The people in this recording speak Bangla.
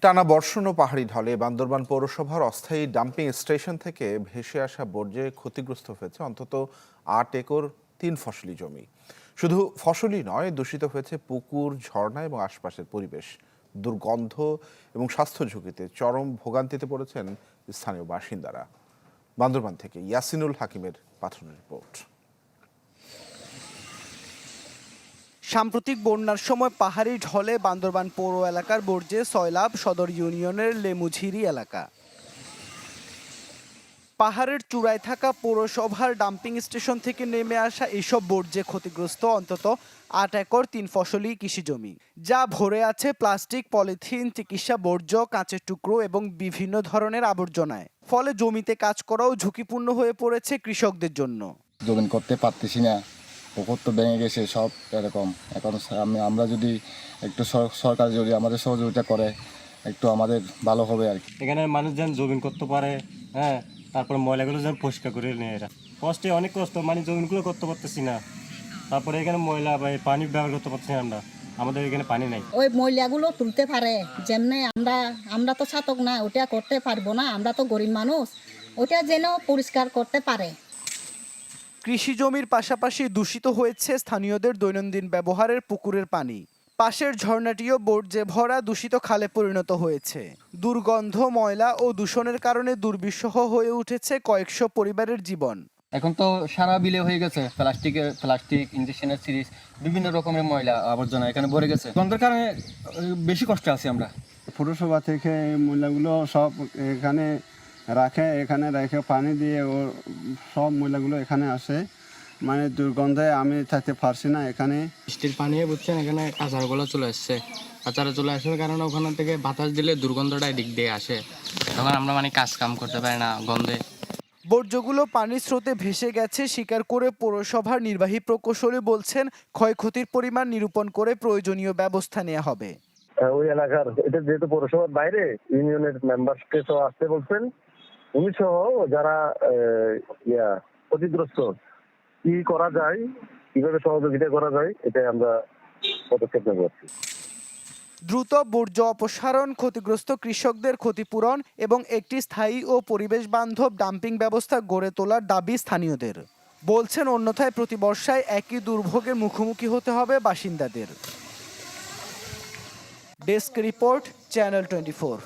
টানা বর্ষণ ও পাহাড়ি ঢলে বান্দরবান পৌরসভার অস্থায়ী ডাম্পিং স্টেশন থেকে ভেসে আসা বর্জ্যে ক্ষতিগ্রস্ত হয়েছে অন্তত ৮ একর ৩ ফসলি জমি। শুধু ফসলই নয়, দূষিত হয়েছে পুকুর, ঝর্ণা এবং আশপাশের পরিবেশ। দুর্গন্ধ এবং স্বাস্থ্য ঝুঁকিতে চরম ভোগান্তিতে পড়েছেন স্থানীয় বাসিন্দারা। বান্দরবান থেকে ইয়াসিনুল হাকিমের পাঠানো রিপোর্ট। সাম্প্রতিক বন্যার সময় পাহাড়ি ঢলে বান্দরবান পৌর এলাকার বর্জ্যে সয়লাব সদর ইউনিয়নের লেমুঝিরি এলাকা। পাহাড়ের চূড়ায় থাকা পৌরসভার ডাম্পিং স্টেশন থেকে নেমে আসা এসব বর্জ্যে ক্ষতিগ্রস্ত অন্তত ৮ একর ৩ ফসলি কৃষিজমি, যা ভরে আছে প্লাস্টিক, পলিথিন, চিকিৎসা বর্জ্য, কাঁচের টুকরো এবং বিভিন্ন ধরনের আবর্জনায়। ফলে জমিতে কাজ করাও ঝুঁকিপূর্ণ হয়ে পড়েছে কৃষকদের জন্য। জমিন করতে পারতেছি না, পুকুর তো ভেঙে গেছে সব এরকম। এখন আমরা যদি একটু সরকার যদি আমাদের সহযোগিতা করে একটু আমাদের ভালো হবে আর কি। এখানে মানুষ যেন জমিন করতে পারে, হ্যাঁ, তারপর ময়লাগুলো যেন পরিষ্কার করে নেয়। এরা কষ্টে অনেক কষ্ট, মানে জমিনগুলো করতে পারতেছি না। তারপরে এখানে ময়লা বা পানি ব্যবহার করতে পারতেছি না, আমাদের এখানে পানি নাই। ওই ময়লাগুলো তুলতে পারে, যেমনি আমরা তো ছাতক না, ওটা করতে পারবো না, আমরা তো গরিব মানুষ, ওটা যেন পরিষ্কার করতে পারে। কৃষি জমির পাশাপাশি দূষিত হয়েছে স্থানীয়দের দৈনন্দিন ব্যবহারের পুকুরের পানি। পাশের ঝর্ণাটিও বর্জ্যে ভরা দূষিত খালে পরিণত হয়েছে। দুর্গন্ধ, ময়লা ও দূষণের কারণে দুর্বিষহ হয়ে উঠেছে কয়েকশো পরিবারের জীবন। এখন তো সারা বিলে হয়ে গেছে প্লাস্টিক ইঞ্জেকশনের সিরিজ, বিভিন্ন রকমের ময়লা আবর্জনা এখানে ভরে গেছে। গন্ধের কারণে বেশি কষ্টে আছি আমরা। পৌরসভা থেকে ময়লাগুলো সব এখানে রেখে পানি দিয়ে ও সব ময়লাগুলো এখানে আসে, মানে দুর্গন্ধে আমি থাকতে পারছি না এখানে। বৃষ্টির পানি বুঝছেন, এখানে কাঁচারগুলো চলে আসছে। কাঁচারা চলে আসার কারণে ওখান থেকে বাতাস দিলে দুর্গন্ধটা এদিক দিয়ে আসে, তখন আমরা কাজ কাম করতে পারি না গন্ধে। বর্জ্যগুলো পানির স্রোতে ভেসে গেছে স্বীকার করে পৌরসভার নির্বাহী প্রকৌশলী বলছেন, ক্ষয়ক্ষতির পরিমাণ নিরূপণ করে প্রয়োজনীয় ব্যবস্থা নেওয়া হবে। ওই এলাকার, এটা যেহেতু পৌরসভার বাইরে, ইউনিয়নের মেম্বারকে তো আসতে বলছেন, উনি সহ যারা ক্ষতিগ্রস্ত, কি করা যায়, কিভাবে সহযোগিতা করা যায়, এটাই আমরা পদক্ষেপ নেব। দ্রুত বর্জ্য অপসারণ, ক্ষতিগ্রস্ত কৃষকদের ক্ষতিপূরণ এবং একটি স্থায়ী ও পরিবেশ বান্ধব ডাম্পিং ব্যবস্থা গড়ে তোলার দাবি স্থানীয়দের। বলছেন, অন্যথায় প্রতি বর্ষায় একই দুর্ভোগের মুখোমুখি হতে হবে বাসিন্দাদের। Desk report, channel 24।